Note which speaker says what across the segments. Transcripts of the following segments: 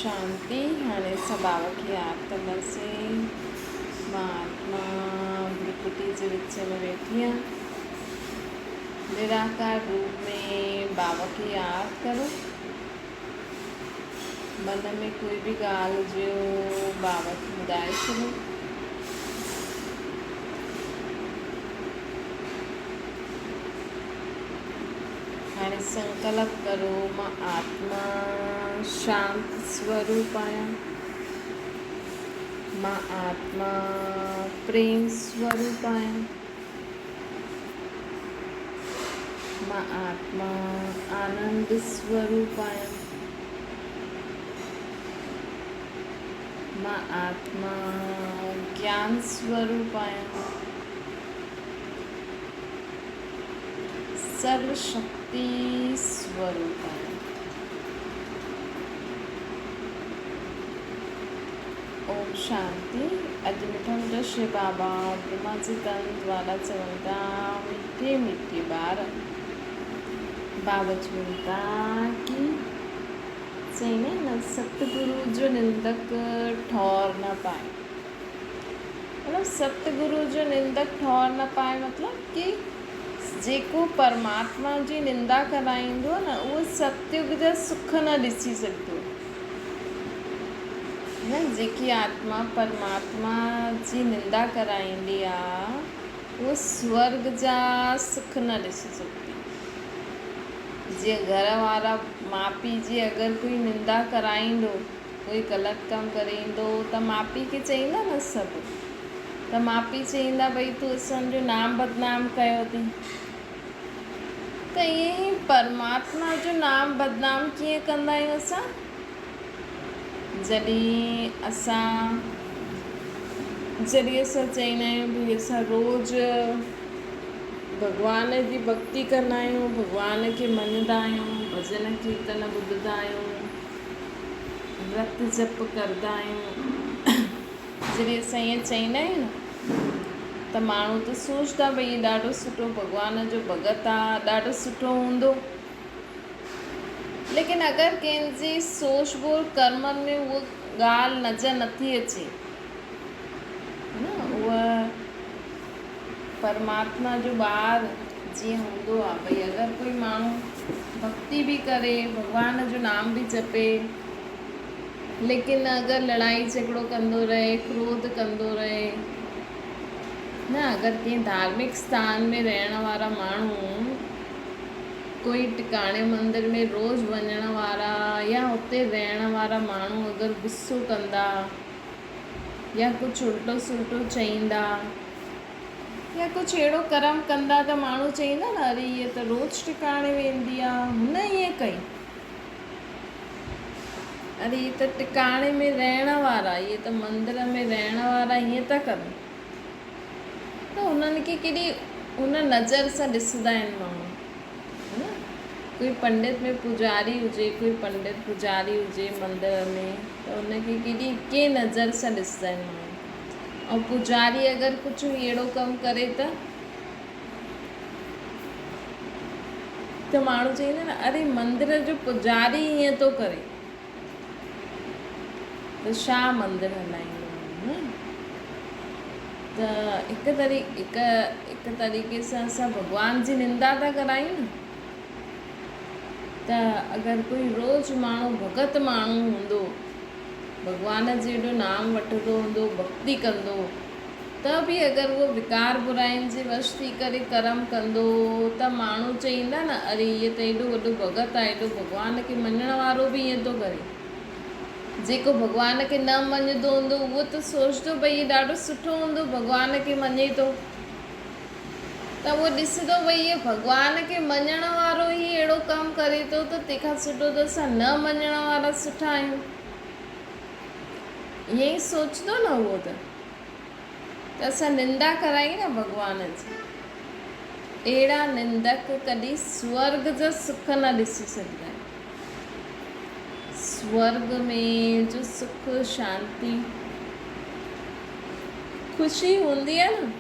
Speaker 1: शांति। हाणे बाबा खे यादि कंदासीं। मां आत्मा भ्रिकुटी जे विच में वेठी आहियां। निराकार रूप में बाबा खे यादि करो। मन में कोई भी ॻाल्हि हुजे बाबा खे ॿुधाए छॾो। हाणे संकल्प करो, मां आत्मा शांत स्वरूप आहियां। मां आत्मा प्रेम स्वरूप आहियां। मां आत्मा आनंद स्वरूप आहियां। मां आत्मा ज्ञान स्वरूप आहियां। सर्वशक्ति स्वरूप आहियां। ओम शांति। अॼु मिठा मिठा श्री बाबा ब्रह्मा जी तन द्वारा चवनि था, मीठे मीठे ॿार बाबा चवनि था कि चईं न सतगुरु जो निंदक ठौर न पाए। मतलब सतगुरु जो निंदक ठौर न पाए मतलब कि जेको परमात्मा जी निंदा कराईंदो न उहो सतयुग जा सुख न ॾिसी सघंदो न। जेकी आत्मा परमात्मा जी निंदा कराईंदी आहे उहो स्वर्ग जा सुख न ॾिसी सघंदी। जीअं घर वारा माउ पीउ जी अगरि कोई निंदा कराईंदो, कोई ग़लति कमु करे ईंदो त माउ पीउ खे चईंदा न सभु, त माउ पीउ चईंदा भई तूं असांजो नाम बदनाम कयो थी। त ईअं ई परमात्मा जो नाम बदनाम कीअं कंदा आहियूं असां? जॾहिं असां चईंदा आहियूं भई असां रोज़ु भॻवान जी भक्ति कंदा आहियूं, भॻवान खे मञंदा आहियूं, भॼन कीर्तन ॿुधंदा आहियूं, व्रत जप कंदा आहियूं। जॾहिं असां ईअं चईंदा आहियूं त माण्हू त सोचदा भई हीउ ॾाढो सुठो भॻवान जो भॻत आहे, ॾाढो सुठो हूंदो। लेकिन अगरि कंहिंजी सोच बोल कर्मनि में उहा ॻाल्हि नज़र नथी अचे न, उहा परमात्मा जो ॿार जीअं हूंदो आहे भई अगरि कोई माण्हू भक्ति बि करे, भॻवान जो नाम बि जपे, लेकिन अगरि लड़ाई झगड़ो कंदो रहे, क्रोध कंदो रहे न, अगरि कंहिं धार्मिक स्थान में रहण वारा माण्हू कोई टिकाणे मंदर में रोज़ वञण वारा या हुते रहण वारा माण्हू अगरि गुस्सो कंदा या कुझु उल्टो सुल्टो चईंदा या कुझु अहिड़ो कर्म कंदा त माण्हू चईंदा न अरे हीअ त रोज़ु टिकाणे वेंदी आहे, हुन ईअं कई। अरे हीअ त टिकाणे में रहण वारा, इहे त मंदर में रहण वारा हीअं था कनि। त उन्हनि खे केॾी हुन नज़र सां ॾिसंदा आहिनि माण्हू। कोई पंडित में पुजारी हुजे, कोई पंडित पुजारी हुजे मंदर में, त उनखे केॾी कंहिं नज़र सां ॾिसंदा आहिनि माण्हू। ऐं पुजारी अगरि कुझु अहिड़ो कमु करे त माण्हू चईंदा न अरे मंदर जो पुजारी हीअं थो करे त छा मंदरु हलाईंदो न। त हिकु तरीक़े सां असां भॻवान जी निंदा था करायूं न। त अगरि कोई रोज़ु माण्हू भॻत माण्हू हूंदो, भॻवान जो एॾो नाम वठंदो हूंदो, भक्ति कंदो, त बि अगरि उहो विकार बुराइनि जे वश थी करे कर्म कंदो त माण्हू चईंदा न अरे हीअ त एॾो वॾो भॻत आहे, एॾो भॻवान खे मञण वारो बि ईअं थो करे। जेको भॻवान खे न मञंदो हूंदो उहो त सोचंदो भई हीअ ॾाढो सुठो हूंदो, भॻवान खे मञे थो। त उहो ॾिसंदो भई हीअ भॻवान खे मञण वारो ई अहिड़ो कमु करे थो त तंहिंखां सुठो त असां न मञण वारा सुठा आहियूं। ईअं ई सोचंदो न उहो त असां निंदा कराई न भॻवान जी। अहिड़ा निंदक कॾहिं स्वर्ग जा सुख न ॾिसी सघंदा आहिनि। स्वर्ग में जो सुख शांती ख़ुशी हूंदी आहे न,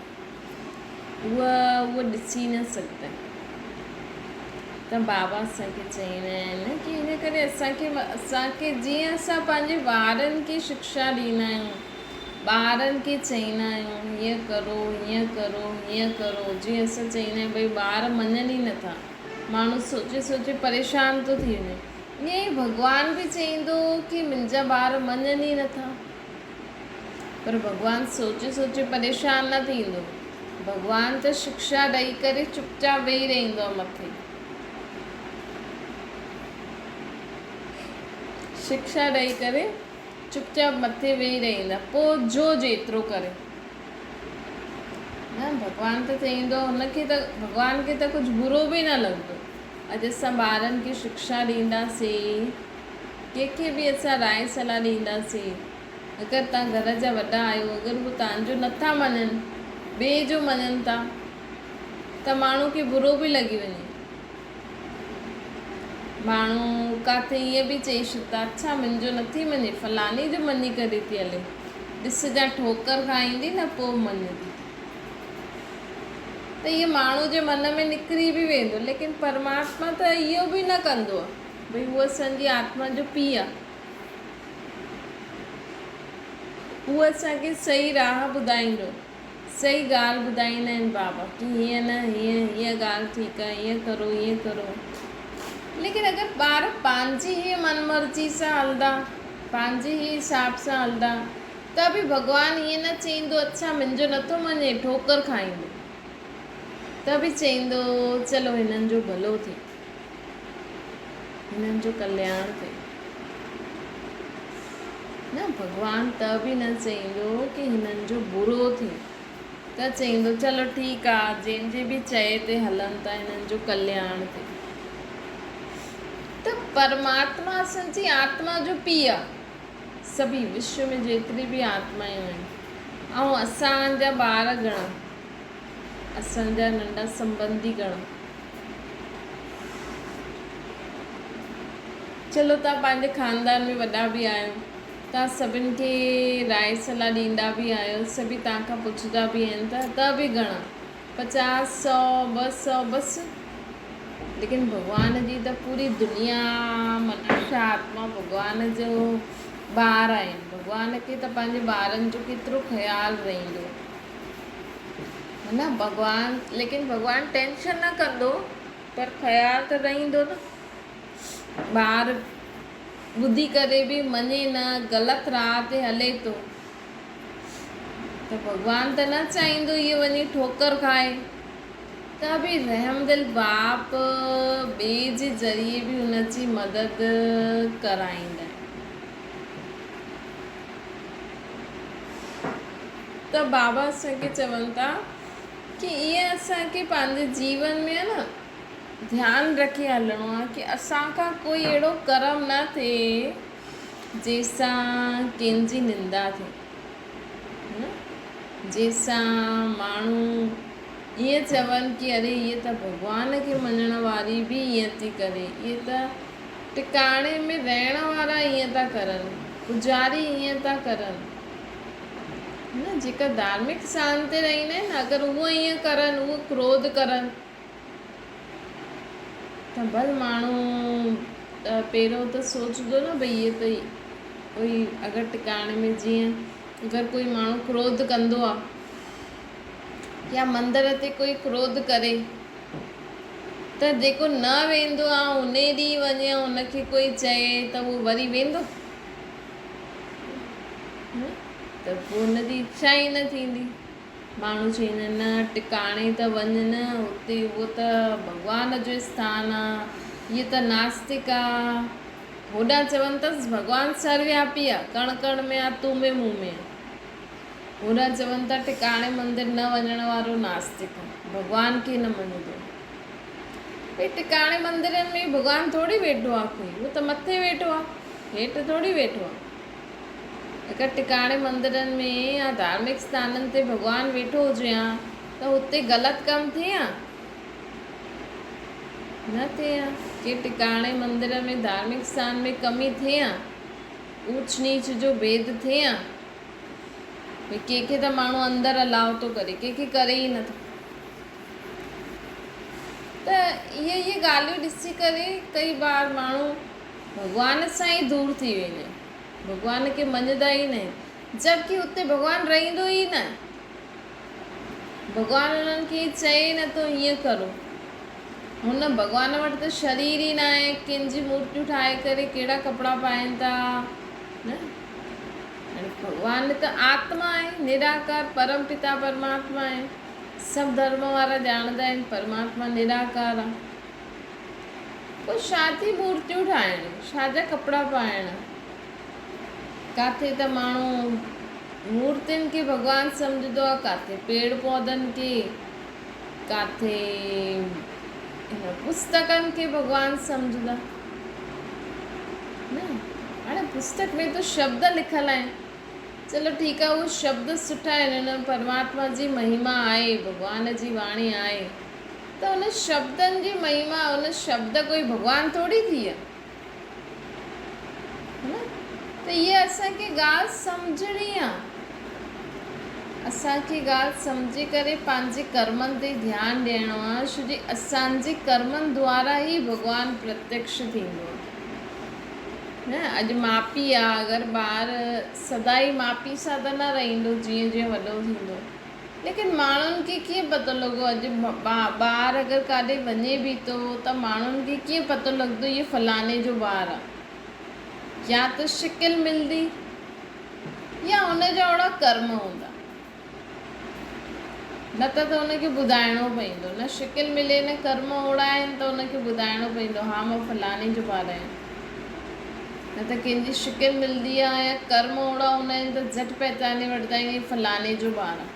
Speaker 1: उहा ॾिसी न सघंदा आहिनि। त बाबा असांखे चईंदा आहिनि की इन करे असांखे जीअं असां पंहिंजे ॿारनि खे शिक्षा ॾींदा आहियूं, ॿारनि खे चईंदा आहियूं हीअं करो हीअं करो हीअं करो, जीअं असां चईंदा आहियूं भई ॿार मञनि ई नथा, माण्हू सोचे सोचे परेशान थो थी वञे, ईअं ई भॻवानु बि चईंदो की मुंहिंजा ॿार मञनि ई नथा, पर भॻवानु सोचे सोचे परेशान न थींदो, भॻवानु त शिक्षा ॾेई करे चुपचाप वेही रहंदो आहे मथे, शिक्षा ॾेई करे चुपचाप मथे वेही रहंदा, पोइ जो जेतिरो करे न, भॻवानु त चईंदो हुनखे त, भॻवान खे त कुझु बुरो बि न लॻंदो। अॼु असां ॿारनि खे शिक्षा ॾींदासीं, कंहिंखे बि असां राय सलाह ॾींदासीं, अगरि तव्हां घर जा वॾा आहियो, अगरि उहे तव्हांजो नथा मञनि, ॿिए जो मञनि था, त माण्हू खे बुरो बि लॻी वञे, माण्हू किथे ईअं बि चई छॾंदा, अच्छा मुंहिंजो नथी मञे, फलानी जो मञी करे थी हले, ॾिसजां ठोकर खाईंदी न पोइ मञंदी, त इहो माण्हू जे मन में निकिरी बि वेंदो, लेकिन परमात्मा त इहो बि न कंदो आहे, भई उहा असांजी आत्मा जो पीउ आहे, उहा असांखे सही राह ॿुधाईंदो, सही ॻाल्हि ॿुधाईंदा आहिनि बाबा की हीअं न हीअं, हीअं ॻाल्हि ठीकु आहे, हीअं करो हीअं करो, लेकिन अगरि ॿार पंहिंजी ई मनमर्ज़ी सां हलंदा, पंहिंजे ई हिसाब सां हलंदा, त बि भॻवानु ईअं न चईंदो अच्छा मुंहिंजो नथो मञे ठोकर खाईंदो, त बि चईंदो चलो हिननि जो भलो थिए, हिननि जो कल्याण थिए न, भॻवानु त बि न चईंदो की हिननि जो बुरो थिए, त चईंदो चलो ठीकु आहे, जंहिंजे बि चए ते हलनि था, हिननि जो कल्याण थिए। त परमात्मा असांजी आत्मा जो पीउ आहे, सभी विश्व में जेतिरी बि आत्मायूं आहिनि, ऐं असांजा ॿार घणा, असांजा नंढा संबंधी घणा, चलो तव्हां पंहिंजे ख़ानदान में वॾा बि आहियो, तव्हां सभिनि खे राय सलाह ॾींदा बि आहियो, सभी तव्हां खां पुछंदा बि आहिनि, त बि घणा 50, 100, 200 बसि, लेकिन भॻवान जी त पूरी दुनिया मनुष्य आत्मा भॻवान जो ॿार आहिनि, भॻवान खे त पंहिंजे ॿारनि जो केतिरो ख़्यालु रहंदो है न, भॻवानु, लेकिन भॻवानु टेंशन न कंदो, पर ख़्यालु त रहंदो न, ॿार ॿुधी करे बि मञे न, ग़लति राह ते हले थो, त भॻवानु त न चाहींदो इहो वञी ठोकर खाए, त बि रहमदिल बाप ॿिए जे ज़रिए बि हुनजी मदद कराईंदा आहिनि। त बाबा असांखे चवनि था कि ईअं असांखे पंहिंजे जीवन में आहे न ध्यानु रखे हलणो आहे कि असांखां कोई अहिड़ो कर्म न थिए जंहिंसां कंहिंजी निंदा थिए, जंहिंसां माण्हू ईअं चवनि कि अरे हीअ त भॻवान खे मञण वारी बि ईअं थी करे, इहे त टिकाणे में रहण वारा ईअं था करनि, पुजारी ईअं था करनि न, जेका धार्मिक स्थान ते रहंदा आहिनि, अगरि उहो ईअं करनि, उहो क्रोध करनि, त भल माण्हू पहिरियों त सोचंदो न भई इहे त कोई अगरि टिकाणे में जीअं अगरि कोई माण्हू क्रोध कंदो आहे या मंदर ते कोई क्रोध करे, त जेको न वेंदो आहे उन ॾींहुं वञे उनखे कोई चए त उहो वरी वेंदो, त पोइ हुनजी इच्छा ई न थींदी, माण्हू चवंदा आहिनि न टिकाणे त वञ न, हुते उहो त भॻवान जो स्थान आहे, इहे त नास्तिक आहे, होॾां चवनि अथसि भॻवानु सर्वव्यापी आहे, कण कण में आहे, तूं में मूं में आहे, होॾां चवनि था टिकाणे मंदिर न वञण वारो नास्तिक आहे, भॻवान खे न मञंदो, भई टिकाणे मंदरनि में भॻवानु थोरी वेठो आहे, कोई उहो त मथे वेठो आहे, हेठि थोरी वेठो आहे, अगरि टिकाणे मंदरनि में या धार्मिक स्थाननि ते भॻवानु वेठो हुजे हा त हुते ग़लति कमु थिए हा, न थिए हा, कि टिकाणे मंदर में धार्मिक स्थान में कमी थिए हा, ऊच नीच जो भेद थिए हा, भई कंहिंखे त माण्हू अंदरि अलाउ थो करे, कंहिंखे करे ई नथो, त इहे ॻाल्हियूं ॾिसी करे कई बार माण्हू भॻवान सां ई दूरि थी वेंदा आहिनि, भॻवान खे मञंदा ई न आहिनि, जबकि हुते भॻवानु रहंदो ई न। भॻवानु उन्हनि खे चए नथो हीअं करो। हुन भॻवान वटि त शरीर ई न आहे, कंहिंजी मूर्तियूं ठाहे करे कहिड़ा कपिड़ा पाइनि था न। भॻवानु त आत्मा आहे, निराकार परम पिता परमात्मा आहे। सभु धर्म वारा ॼाणंदा आहिनि परमात्मा निराकार आहे। पोइ छा थी मूर्तियूं ठाहिण, छा जा कपिड़ा पाइण। किथे त माण्हू मूर्तियुनि खे भॻवानु सम्झंदो आहे, किथे पेड़ पौधनि खे, किथे पुस्तकनि खे भॻवानु सम्झंदा न। हाणे पुस्तक में त शब्द लिखियलु आहिनि, चलो ठीकु आहे, उहे शब्द सुठा आहिनि, हुन परमात्मा जी महिमा आहे, भॻवान जी वाणी आहे, त हुन शब्दनि जी महिमा, हुन शब्द कोई भॻवानु थोरी थी विया न। त इहा असांखे ॻाल्हि सम्झणी आहे। असांखे ॻाल्हि सम्झी करे पंहिंजे कर्मनि ते ध्यानु ॾियणो आहे, छो जो असांजे कर्मनि द्वारा ई भॻवानु प्रत्यक्ष थींदो आहे न। अॼु माउ पीउ आहे, अगरि ॿार सदाई माउ पीउ सां त न रहंदो, जीअं जीअं वॾो थींदो, लेकिन माण्हुनि खे कीअं पतो लॻो। अॼु ॿार अगरि काॾे वञे बि थो त माण्हुनि खे कीअं पतो लॻंदो इहे फलाणे जो ॿारु आहे। या त शिकिल मिलंदी या हुनजा ओड़ा कर्म हूंदा, न त हुनखे ॿुधाइणो पवंदो। न शिकिल मिले न कर्म ओड़ा आहिनि त हुनखे ॿुधाइणो पवंदो, हा मां फलाणे जो ॿारु आहियां। न त कंहिंजी शिकिल मिलंदी आहे या कर्म ओड़ा हूंदा आहिनि त झटि पहचाने वठंदा आहियूं फलाणे जो ॿारु आहे।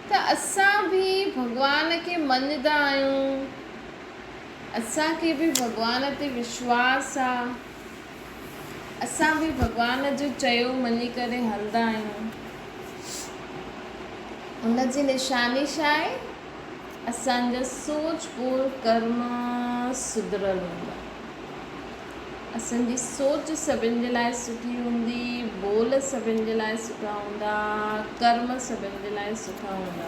Speaker 1: त असां बि भॻवान खे मञंदा आहियूं, असांखे बि भॻवान ते विश्वास आहे, असां बि भॻवान जो चयो मञी करे हलंदा आहियूं। हुन जी निशानी छा आहे? असांजा सोच बोल कर्म सुधरियल हूंदा। असांजी सोच सभिनि जे लाइ सुठी हूंदी, बोल सभिनि जे लाइ सुठा हूंदा, कर्म सभिनि जे लाइ सुठा हूंदा।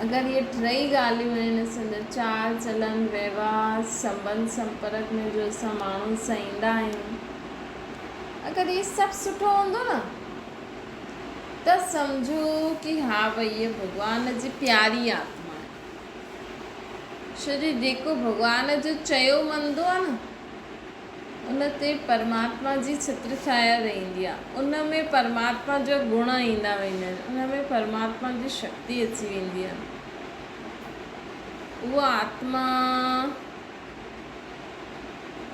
Speaker 1: अगरि इहे टई ॻाल्हियूं आहिनि, असांजा चाल चलन व्यवहार संबंध संपर्क में जो असां माण्हुनि सां ईंदा आहियूं, अगरि इहे सभु सुठो हूंदो न त सम्झो कि हा भई इहा भॻवान जी प्यारी आत्मा आहे। छो जो जेको भॻवान जो चयो मञंदो आहे न, उन ते परमात्मा जी छित्र छाया रहंदी आहे, उन में परमात्मा जा गुण ईंदा वेंदा आहिनि, उन में परमात्मा जी शक्ति अची वेंदी आहे। उहा आत्मा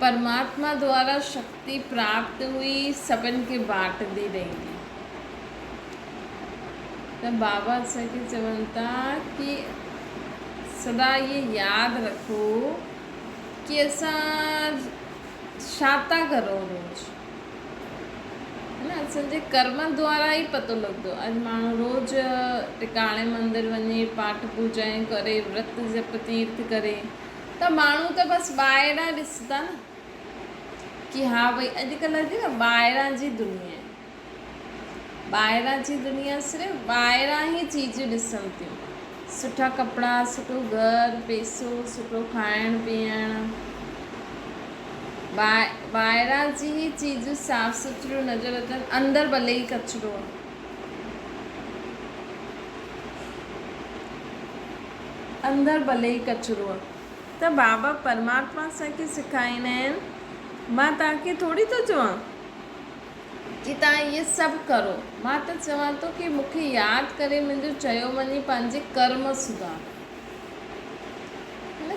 Speaker 1: परमात्मा द्वारा शक्ति प्राप्त हुई, सभिनि खे बांटदी रहंदी। त बाबा असांखे चवनि था कि सदा ये यादि रखो कि असां छा था करो रोज़, है न। असांजे कर्म द्वारा ई पतो लॻंदो। अॼु माण्हू रोज़ु टिकाणे मंदर वञे, पाठ पूजाएं करे, व्रत जप तीर्थ करे, त माण्हू त बसि ॿाहिरां ॾिसंदा न कि हा भई अॼुकल्ह जी न ॿाहिरां जी दुनिया आहे, ॿाहिरां जी दुनिया सिर्फ़ु ॿाहिरां ई चीज़ूं ॾिसनि थियूं। सुठा कपिड़ा, सुठो घरु, पैसो, सुठो खाइणु पीअणु, ॿाहिरां जी ही चीज़ूं साफ़ सुथरियूं नज़र अचनि, अंदरि भले ई कचिरो आहे। अंदरि भले ई कचिरो आहे। त बाबा परमात्मा असांखे सेखारींदा आहिनि, मां तव्हांखे थोरी थो चवां कि तव्हां इहे सभु करो, मां त चवां थो कि मूंखे यादि करे मुंहिंजो चयो मञी पंहिंजे कर्म सुधार।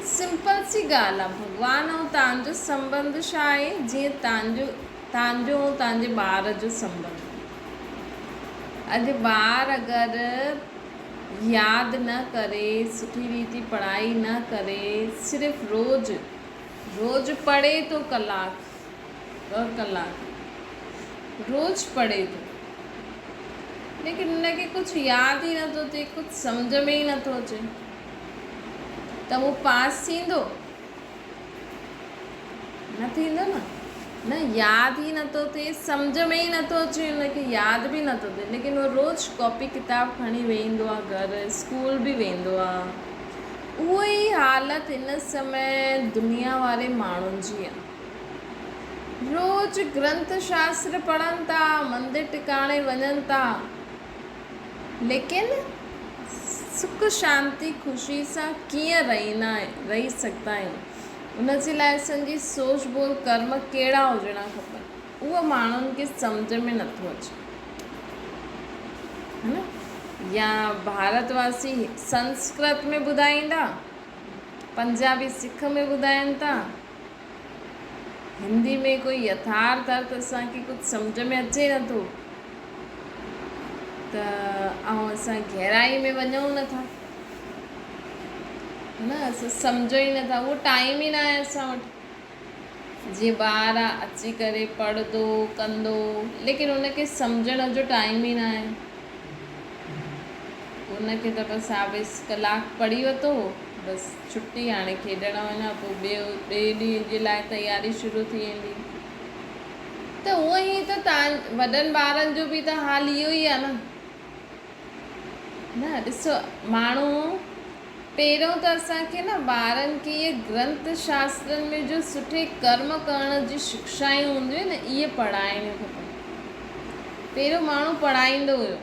Speaker 1: सिंपल सी ॻाल्हि आहे। भॻवानु ऐं तव्हांजो संबंध छा आहे? जीअं तव्हांजो ऐं तव्हांजे ॿार जो संबंध। अॼु ॿार अगरि यादि न करे, सुठी रीति पढ़ाई न करे, सिर्फ़ु रोज़ु पढ़े थो कलाक 2 कलाक रोज़ु पढ़े थो, लेकिन हुनखे कुझु यादि ई नथो थिए, कुझु सम्झ में ई नथो अचे, त उहो पास थींदो? न थींदो न यादि ई नथो थिए, सम्झ में ई नथो अचे, हुनखे यादि बि नथो थिए, लेकिन उहो रोज़ु कॉपी किताब खणी वेंदो आहे, घरु स्कूल बि वेंदो आहे, उहा ई हालति हिन समय दुनिया वारे माण्हुनि जी आहे। रोज़ ग्रंथ शास्त्र पढ़नि था, मंदिर टिकाणे वञनि था, लेकिन सुख शांति ख़ुशी सां कीअं रही सघंदा आहियूं, उन जे लाइ असांजी सोच बोल कर्म कहिड़ा हुजणा खपनि, उहो माण्हुनि खे सम्झ में नथो अचे, है न। या भारतवासी संस्कृत में ॿुधाईंदा, पंजाबी सिख में ॿुधाइनि था, हिंदी में कोई यथार्थ अर्थ असांखे कुझु सम्झ में अचे नथो, त ऐं असां गहराई में वञूं नथा, न असां सम्झो ई नथा, उहो टाइम ई न आहे असां वटि। जीअं ॿार आहे अची करे पढ़ंदो कंदो, लेकिन उनखे सम्झण जो टाइम ई न आहे। उनखे त बसि हा बसि कलाकु पढ़ी वरितो, बसि छुटी, हाणे खेॾण वञा, पोइ ॿिए ॾींहं जे लाइ तयारी शुरू थी वेंदी। त उअं ई त तव्हां वॾनि ॿारनि जो बि त हाल इहो ई आहे न। ॾिसो, माण्हू पहिरियों त असांखे न ॿारनि खे इहे ग्रंथ शास्त्रनि में जो सुठे कर्म करण जी शिक्षायूं हूंदियूं आहिनि न, इहे पढ़ाइणियूं खपनि। पहिरियों माण्हू पढ़ाईंदो हुयो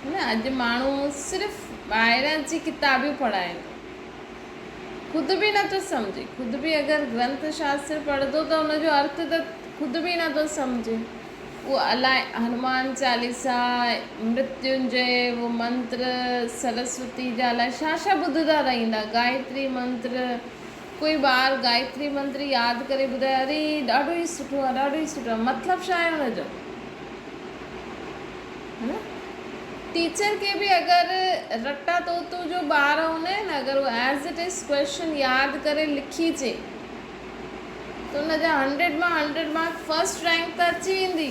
Speaker 1: न, अॼु माण्हू सिर्फ़ु ॿाहिरां जी किताबियूं पढ़ाए थो, ख़ुदि बि नथो सम्झे। ख़ुदि बि अगरि ग्रंथ शास्त्र पढ़ंदो त उनजो अर्थ त ख़ुदि बि नथो सम्झे। वो अलाए हनुमान चालीसा, मृत्युंजय, वो मंत्र, सरस्वती जा अलाए छा छा ॿुधंदा रहंदा, गायत्री मंत्र। कोई ॿार गायत्री मंत्र यादि करे ॿुधाए, अरे ॾाढो ई सुठो आहे, ॾाढो ई सुठो आहे, मतिलबु छा आहे हुनजो, है न। टीचर के भी अगरि रटा तोतो जो ॿार हूंदा आहिनि, अगरि वो एज़ इट इज़ क्वेश्चन यादि करे लिखी अचे त हुनजा 100 मां 100 मार्क फर्स्ट रैंक त अची वेंदी।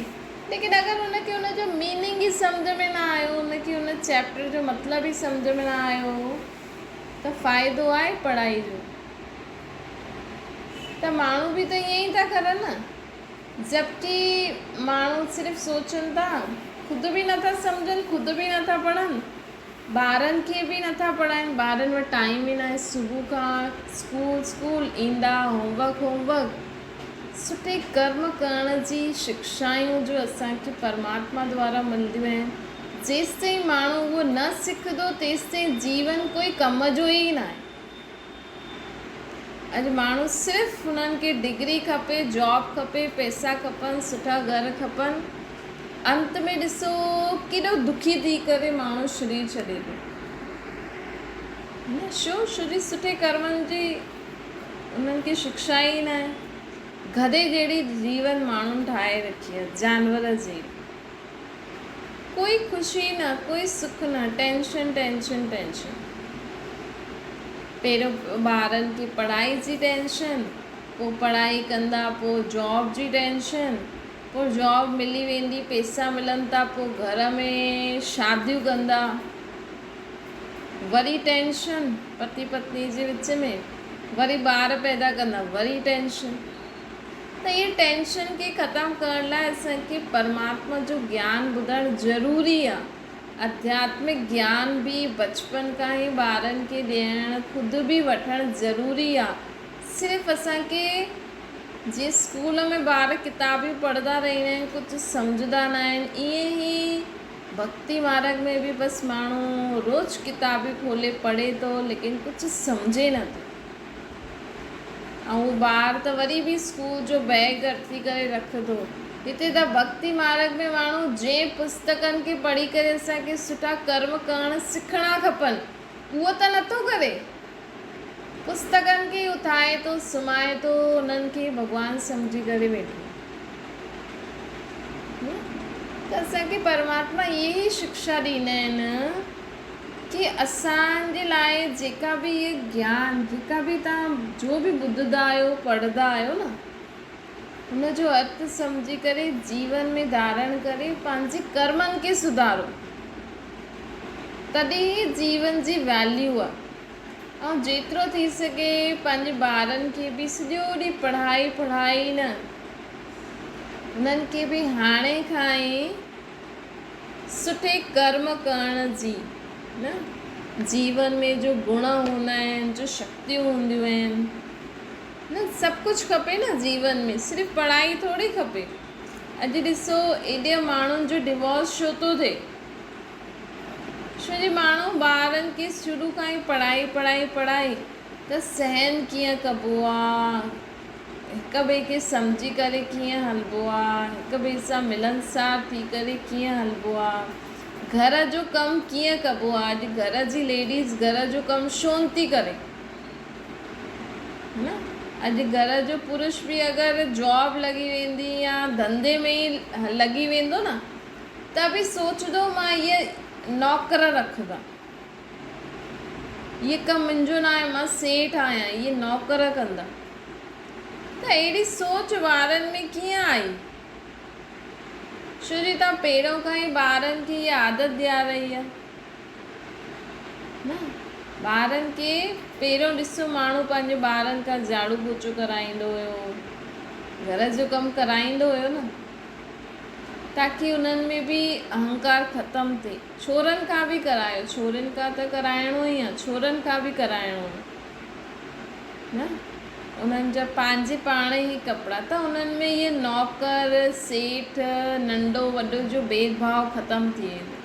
Speaker 1: लेकिन अगरि हुनखे हुनजो मीनिंग ई सम्झ में न आयो, हुनखे हुन चैप्टर जो मतिलबु ई सम्झ में न आयो, त फ़ाइदो आहे पढ़ाई जो। त माण्हू बि त ईअं ई था करनि न, जबकि माण्हू सिर्फ़ु सोचनि था, ख़ुदि बि नथा सम्झनि, ख़ुदि बि नथा पढ़नि, ॿारनि खे बि नथा पढ़ाइनि। ॿारनि वटि टाइम ई न आहे, सुबुह खां स्कूल ईंदा, होमवर्क, सुठे कर्म करण जी शिक्षायूं जो असांखे परमात्मा द्वारा मिलंदियूं आहिनि, जेसि ताईं माण्हू उहो न सिखंदो तेसि ताईं जीवन कोई कम जो ई न आहे। अॼु माण्हू सिर्फ़ु हुननि खे डिग्री खपे, जॉब खपे, पैसा खपनि, सुठा घर खपनि, अंत में ॾिसो केॾो दुखी थी करे माण्हू शरीर छॾे थो न। छो? शरीर सुठे कर्मनि जी उन्हनि खे शिक्षा ई न आहे। गधे जहिड़ी जीवन माण्हुनि ठाहे रखी आहे, जानवर जहिड़ी, कोई ख़ुशी न, कोई सुख न, टेंशन टेंशन टेंशन। पहिरियों ॿारनि खे पढ़ाई जी टेंशन, पोइ पढ़ाई कंदा, पोइ जॉब जी टेंशन, पोइ जॉब मिली वेंदी, पैसा मिलनि था, पोइ घर में शादियूं कंदा, वरी टेंशन पति पत्नी जे विच में, वरी ॿार पैदा कंदा, वरी टेंशन। त इहे टेंशन खे ख़तमु करण लाइ असांखे परमात्मा जो ज्ञान ॿुधणु ज़रूरी आहे। आध्यात्मिक ज्ञान बि बचपन खां ई ॿारनि खे ॾियणु, ख़ुदि बि वठणु ज़रूरी आहे। सिर्फ़ु असांखे जीअं स्कूल में ॿार किताबियूं पढ़ंदा रहंदा आहिनि, कुझु सम्झंदा न आहिनि, ईअं ई भक्ति मार्ग में बि बसि माण्हू रोज़ु किताबियूं खोले पढ़े थो, लेकिन कुझु सम्झे नथो। ऐं ॿार त वरी बि स्कूल जो बैग अर्थी करे रखंदो। हिते त भक्ति मार्ग में माण्हू जंहिं पुस्तकनि खे पढ़ी करे असांखे सुठा कर्म करणु सिखणा खपनि, उहो त नथो करे। पुस्तकनि खे उथाए थो, सुम्हाए थो, उन्हनि खे भॻवानु सम्झी करे वेठो। त असांखे परमात्मा इहे ई शिक्षा ॾींदा आहिनि कि असांजे लाइ जेका बि इहे ज्ञान, जेका बि तव्हां जो बि ॿुधंदा आहियो, पढ़ंदा आहियो न, हुनजो अर्थ सम्झी करे जीवन में धारण करे पंहिंजे कर्मनि खे सुधारो, तॾहिं जीवन जी वैल्यू आहे। ऐं जेतिरो थी सघे पंहिंजे ॿारनि खे बि सॼो ॾींहुं पढ़ाई न, उन्हनि खे बि हाणे खां ई सुठे कर्म करण जी न जीवन में जो गुण हूंदा आहिनि, जो शक्तियूं हूंदियूं आहिनि न, सभु कुझु खपे न जीवन में, सिर्फ़ु पढ़ाई थोरी खपे। अॼु ॾिसो एॾे माण्हुनि जो डिवोर्स छो थो थिए? छो जे माण्हू ॿारनि खे शुरू खां ई पढ़ाई त सहन कीअं कबो आहे, हिक ॿिए खे सम्झी करे कीअं हलिबो आहे, हिक ॿिए सां मिलनसार थी करे कीअं हलिबो आहे, घर जो कमु कीअं कबो आहे। अॼु घर जी लेडीज़ घर जो कमु छो थी करे न? अॼु घर जो पुरुष बि अगरि जॉब लॻी वेंदी या धंधे में ई लॻी वेंदो न, त बि सोचंदो मां इहे नौकर रखंदा, इहे कमु मुंहिंजो न आहे, मां सेठ आहियां, इहे नौकर कंदा। त अहिड़ी सोच ॿारनि में कीअं आई? छो जे तव्हां पहिरों खां ई ॿारनि खे इहा आदत ॾियाराई आहे न। ॿारनि खे पहिरों ॾिसो, माण्हू पंहिंजे ॿारनि खां झाड़ू पोछो कराईंदो हुयो, घर जो कमु कराईंदो हुयो न, ताकी उन्हनि में बि अहंकार ख़तमु थिए। छोरनि खां बि करायो, छोरियुनि खां त कराइणो ई आहे, छोरनि खां बि कराइणो आहे न। उन्हनि जा पंहिंजे पाण ई कपिड़ा, त उन्हनि में इहे नौकर सेठ नंढो वॾो जो भेदभाव ख़तमु थी वेंदो।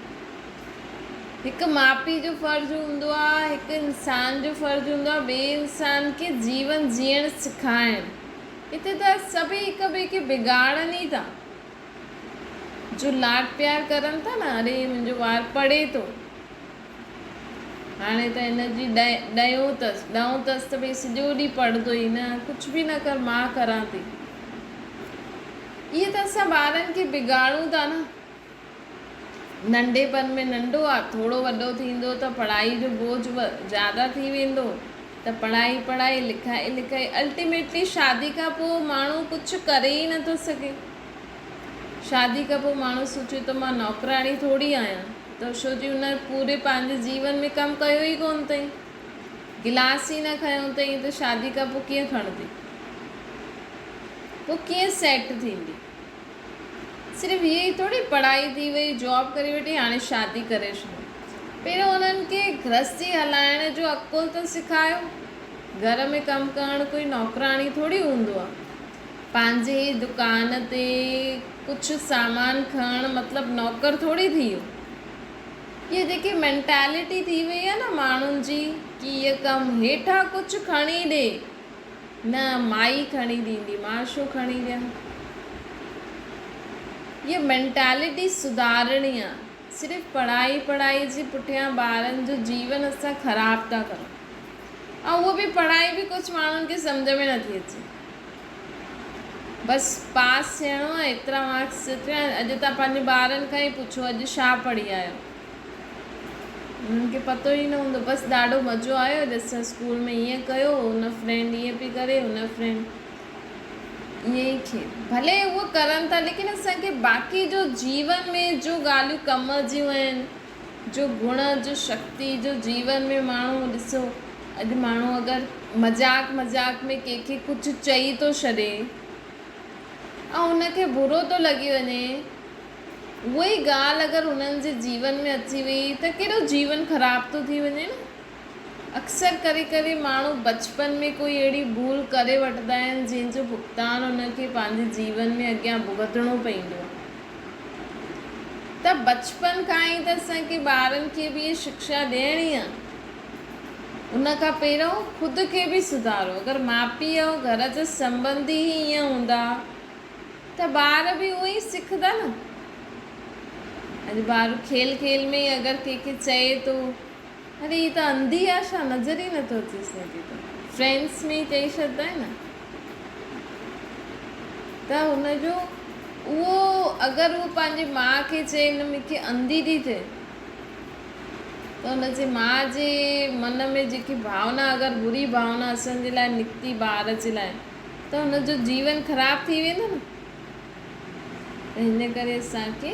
Speaker 1: हिकु माउ पीउ जो फ़र्ज़ु हूंदो आहे, हिकु इंसान जो फ़र्ज़ु हूंदो आहे ॿिए इंसान खे जीवन जीअण सेखारणु। हिते त सभई हिक ॿिए खे बिगाड़नि ई था। जो लाड प्यार करनि था न, अरे मुंहिंजो ॿारु पढ़े थो, हाणे त हिनजी ॾहों अथसि त भई सॼो ॾींहुं पढ़ंदो ई न, कुझु बि न कर, मां करां थी। इहे त असां ॿारनि खे बिगाड़ूं था न। नंढेपन में नंढो आहे, थोरो वॾो थींदो त पढ़ाई जो बोझ ज़्यादा थी वेंदो, त पढ़ाई लिखाई अल्टीमेटली शादी खां पोइ माण्हू कुझु करे ई नथो सघे। शादी खां पोइ माण्हू सोचे त मां नौकराणी थोरी आहियां, त छो जी हुन पूरे पंहिंजे जीवन में कमु कयो ई कोन अथई, गिलास ई न खयो अथई, त शादी खां पोइ कीअं खणंदी, पोइ कीअं सेट थींदी? सिर्फ़ु इहे ई थोरी पढ़ाई थी वई, जॉब करे वठी, हाणे शादी करे छॾो। पहिरियों उन्हनि खे गृहस्थी हलाइण जो अकुल त सेखारियो। घर में कमु करणु कोई नौकराणी थोरी हूंदो आहे। पंहिंजे दुकान ते कुझु सामान खणणु मतिलबु नौकर थोरी थी वियो। इहा जेकी मेंटेलिटी थी वई आहे न माण्हुनि जी, कि इहा कमु हेठां कुझु खणी ॾे, न माई खणी ॾींदी, मां छो खणी ॾियां। ये मेंटेलिटी सुधारणी आहे। सिर्फ़ु पढ़ाई जे पुठियां ॿारनि जो जीवन असां ख़राबु था करूं, ऐं उहो बि पढ़ाई बि कुझु माण्हुनि खे सम्झ में नथी अचे। बसि पास थियणो आहे, एतिरा मार्क्स थिया। अॼु तव्हां पंहिंजे ॿारनि खां ई पुछो अॼु छा पढ़ी आयो, उन्हनि खे पतो ई न हूंदो। बसि ॾाढो मज़ो आयो, अॼु स्कूल में ईअं कयो, हुन फ्रेंड ईअं पई करे, हुन फ्रेंड ईअं ई खे भले उहो करनि था, लेकिन असांखे बाक़ी जो जीवन में जो ॻाल्हियूं कम जूं आहिनि, जो गुण जो शक्ति जो जीवन में माण्हू ॾिसो, अॼु माण्हू अगरि मज़ाक में कंहिंखे कुझु चई थो छॾे ऐं हुनखे बुरो थो लॻी वञे, उहा ई ॻाल्हि अगरि हुननि जे जीवन में अची वई त केॾो जीवन ख़राबु थो थी वञे न। अक्सर करे माण्हू बचपन में कोई अहिड़ी भूल करे वठंदा आहिनि जंहिंजो भुगतान हुनखे पंहिंजे जीवन में अॻियां भुगतणो पवंदो आहे। त बचपन खां ई त असांखे ॿारनि खे बि इहा शिक्षा ॾियणी आहे। उन खां पहिरियों ख़ुदि खे बि सुधारो। अगरि माउ पीउ ऐं घर जा संबंधी ई ईअं हूंदा त ॿार बि उहो ई सिखंदा न। अॼु ॿार खेल में अगरि कंहिंखे चए थो, अरे हीअ त अंधी आहे छा, नज़र ई नथो अचे सघे थो, फ्रेंड्स में ई चई छॾंदा आहिनि न। त हुनजो उहो अगरि उहो पंहिंजी माउ खे चए न मूंखे अंधी थी थिए, त हुनजे माउ जे मन में जेकी भावना, अगरि बुरी भावना असांजे लाइ निकिती ॿार जे लाइ, त हुनजो जीवन ख़राबु थी वेंदो न। त हिन करे असांखे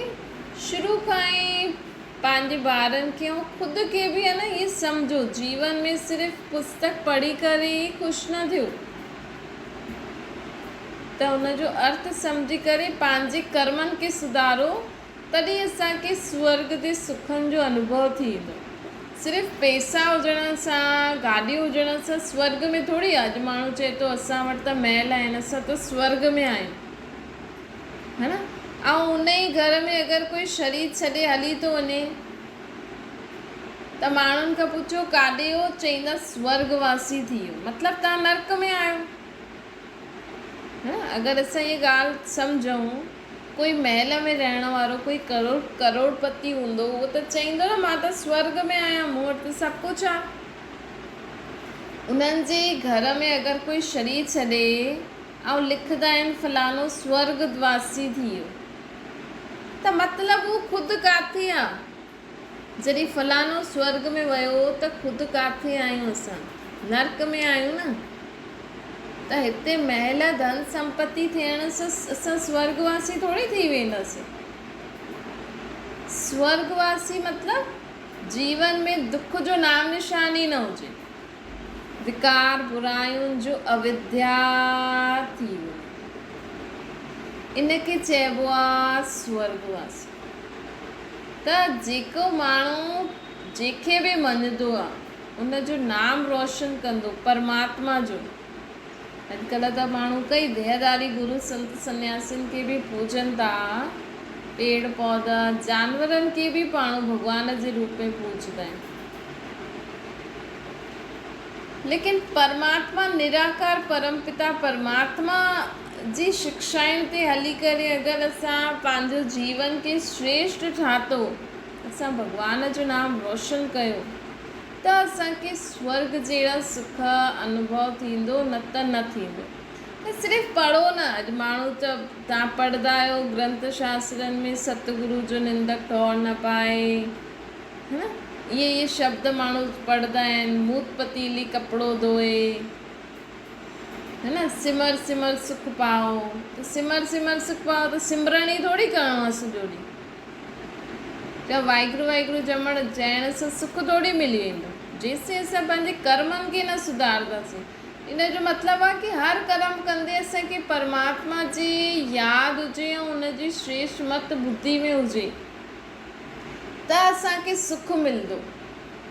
Speaker 1: शुरू खां ई पंहिंजे ॿारनि खे ऐं ख़ुदि खे बि आहे न इहे सम्झो, जीवन में सिर्फ़ु पुस्तक पढ़ी करे ई ख़ुशि न थियो, त हुनजो अर्थ सम्झी करे पंहिंजे कर्मनि खे सुधारो, तॾहिं असांखे स्वर्ग जे सुखनि जो अनुभव थींदो। सिर्फ़ु पैसा हुजण सां, गाॾियूं हुजण सां स्वर्ग में थोरी आहे। अॼु माण्हू चए थो असां वटि त महल आहिनि, असां त स्वर्ग में आहियूं, है न। ऐं उन ई घर में अगरि कोई शरीर छॾे हली थो वञे त माण्हुनि खां पुछो काॾे हो, चईंदा स्वर्गवासी थी वियो, मतिलबु तव्हां नर्क में आहियो, है न। अगरि असां इहा ॻाल्हि सम्झूं, कोई महल में रहण वारो, कोई करोड़पति हूंदो, उहो त चईंदो न मां त स्वर्ग में आहियां, मूं वटि त सभु कुझु आहे। उन्हनि जे घर में अगरि कोई शरीर छॾे ऐं लिखंदा आहिनि फलानो स्वर्गवासी थी वियो, त मतिलबु उहो ख़ुदि काथे आहे। जॾहिं फलानो स्वर्ग में वियो त ख़ुदि काथे आहियूं, असां नर्क में आहियूं न। त हिते महल धन संपत्ति थियण सां असां स्वर्गवासी थोरी थी वेंदासीं। स्वर्गवासी मतिलबु जीवन में दुख जो नाम निशान ई न हुजे, विकार बुरायुनि जो अविद्या थी वञे, इनखे चइबो आहे स्वर्गवासी। त जेको माण्हू जंहिंखे बि मञंदो आहे उनजो नाम रोशन कंदो परमात्मा जो। अॼुकल्ह त माण्हू कई देहदारी गुरु संत सन्यासियुनि खे बि पूजनि था, पेड़ पौधा जानवरनि खे बि पाण भॻवान जे रूप में पूजंदा आहिनि। लेकिन परमात्मा निराकार परमपिता परमात्मा जी शिक्षाउनि ते हली करे अगरि असां पंहिंजो जीवन खे श्रेष्ठ ठातो, असां भॻवान जो नाम रोशन कयो, त असांखे स्वर्ग जहिड़ा सुख अनुभव थींदो, न त न थींदो। त सिर्फ़ु पढ़ो न, अॼु माण्हू त तव्हां पढ़ंदा आहियो ग्रंथ शास्त्रनि में सतगुरु जो निंदक ठोर न पाए, है न। इहे शब्द माण्हू पढ़ंदा आहिनि, मूत पतीली कपिड़ो धोए, है न। सिमर सिमर सुख पाओ, त सिमर सिमर सुख पाओ त सिमरण ई थोरी करिणो आहे सॼो ॾींहुं। त वाहिगुरु वाहिगुरु जमण चइण सां सुख थोरी मिली वेंदो, जेसीं असां पंहिंजे कर्मनि खे न सुधारंदासीं। इन जो मतिलबु आहे कि हर कर्म कंदे असांखे परमात्मा जी यादि हुजे ऐं उनजी श्रेष्ठ मत बुद्धि में हुजे, त असांखे सुख मिलंदो।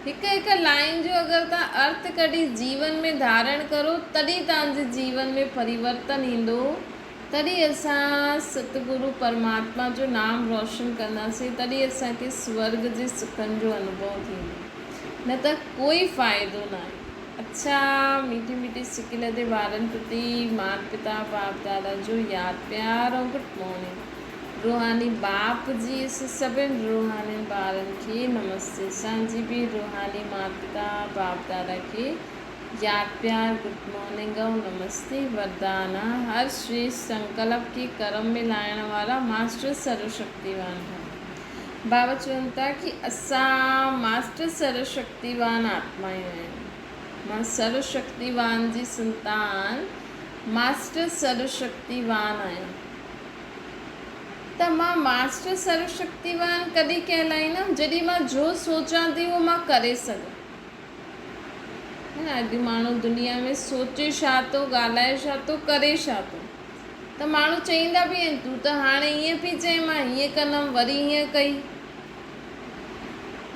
Speaker 1: हिकु हिकु लाइन जो अगरि तव्हां अर्थ कढी जीवन में धारण करो, तॾहिं तव्हांजे जीवन में परिवर्तन ईंदो, तॾहिं असां सतगुरु परमात्मा जो नाम रोशन कंदासीं, तॾहिं असांखे स्वर्ग जे सुखनि जो अनुभव थींदो, न त कोई फ़ाइदो न आहे। अच्छा, मीठी मीठी सिकिल ते ॿारनि प्रति माता पिता बाप दादा जो यादि प्यार ऐं गुड मॉर्निंग। रूहानी बाप जी सभिनि रूहानी ॿारनि खे नमस्ते। असांजी बि रूहानी माता पिता बाप दादा खे यादि प्यार गुड मॉर्निंग ऐं नमस्ते। वरदान हर श्रेष्ठ संकल्प के कर्म में लाइण वारा मास्टर सर्वशक्तिवान है। बाबा चवनि था कि असां मास्टर सर्वशक्तिवान आत्मायूं आहियूं। मां सर्वशक्तिवान जी संतान मास्टर सर्वशक्तिवान आहियां। त मां मास्टर सर्वशक्तिवान कॾहिं कहलाईंदमि, जॾहिं मां जो सोचां थी उहो मां करे सघां, है न। अॼु माण्हू दुनिया में सोचे छा थो, ॻाल्हाए छा थो, करे छा थो, त माण्हू चईंदा बि आहिनि तूं त हाणे ईअं पई चए मां हीअं कंदमि, वरी हीअं कई,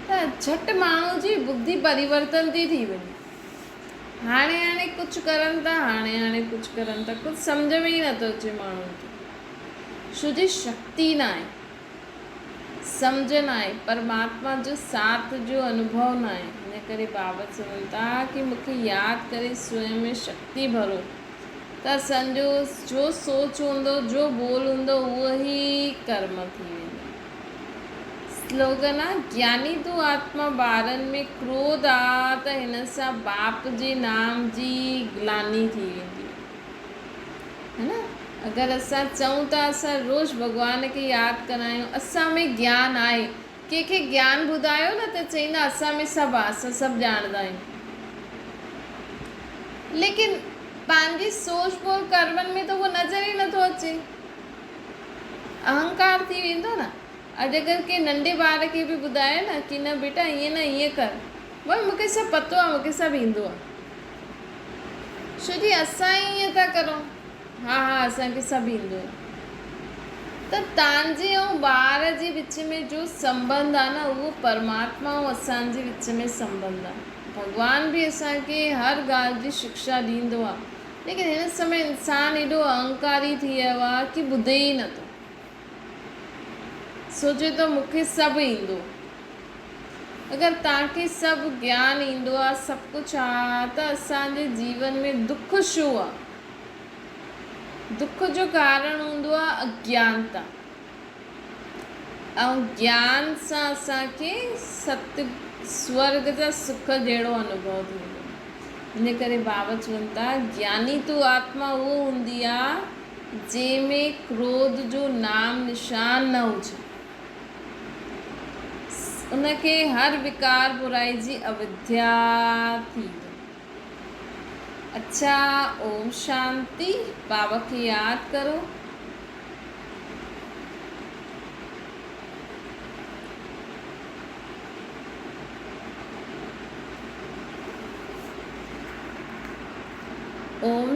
Speaker 1: त झटि माण्हू जी बुद्धि परिवर्तन थी वञे। हाणे हाणे कुझु करनि था, हाणे कुझु करनि था, कुझु सम्झ में ई नथो अचे माण्हुनि खे, छो जी शक्ति न आहे, सम्झ न आहे, परमात्मा जो साथ जो अनुभव न आहे। इन करे बाबा चवनि था कि मूंखे यादि करे स्वयं में शक्ति भरो, त असांजो जो सोच हूंदो, जो बोल हूंदो, उहो ई कर्म थी वेंदो। स्लोगन आहे, ज्ञानी तूं आत्मा ॿारनि में क्रोध आहे त हिन सां बाप जे नाम जी ग्लानी थी वेंदी, है न। अगरि असां चऊं था असां रोज़ु भॻवान खे यादि करायूं, असां में ज्ञान आहे, कंहिंखे ज्ञान ॿुधायो न त चईंदा असां में सभु आहे, असां सभु ॼाणंदा आहियूं। लेकिन पंहिंजी सोच बोल कर्मनि में त उहो नज़र ई नथो अचे, अहंकार थी वेंदो न। अॼु अगरि के नंढे ॿार खे बि ॿुधाए न कि न बेटा ईअं न ईअं कर, भई मूंखे सभु पतो आहे, मूंखे सभु ईंदो आहे, छो जी असां ई ईअं था करूं, हा असांखे सभु ईंदो आहे। त तव्हांजे ऐं ॿार जे विच में जो संबंध आहे न, उहो परमात्मा ऐं असांजे विच में संबंध आहे। भॻवान बि असांखे हर ॻाल्हि जी शिक्षा ॾींदो आहे, लेकिन हिन समय इंसानु एॾो अहंकारी थी वियो आहे कि ॿुधे ई नथो, सोचे थो मूंखे सभु ईंदो। अगरि तव्हांखे सभु ज्ञान ईंदो आहे, सभु कुझु आहे, त असांजे जीवन में दुख छो आहे? दुख जो कारण हूंदो आहे अज्ञानता, ऐं ज्ञान सां असांखे सत्य स्वर्ग जा सुख जहिड़ो अनुभव थींदो। इन करे बाबा चवनि था, ज्ञानी तू आत्मा उहो हूंदी आहे जंहिंमें क्रोध जो नाम निशान न हुजे, उनखे हर विकार बुराई जी अविद्या थींदी। अच्छा, ओम शांति। बाबा खे यादि करो। ओम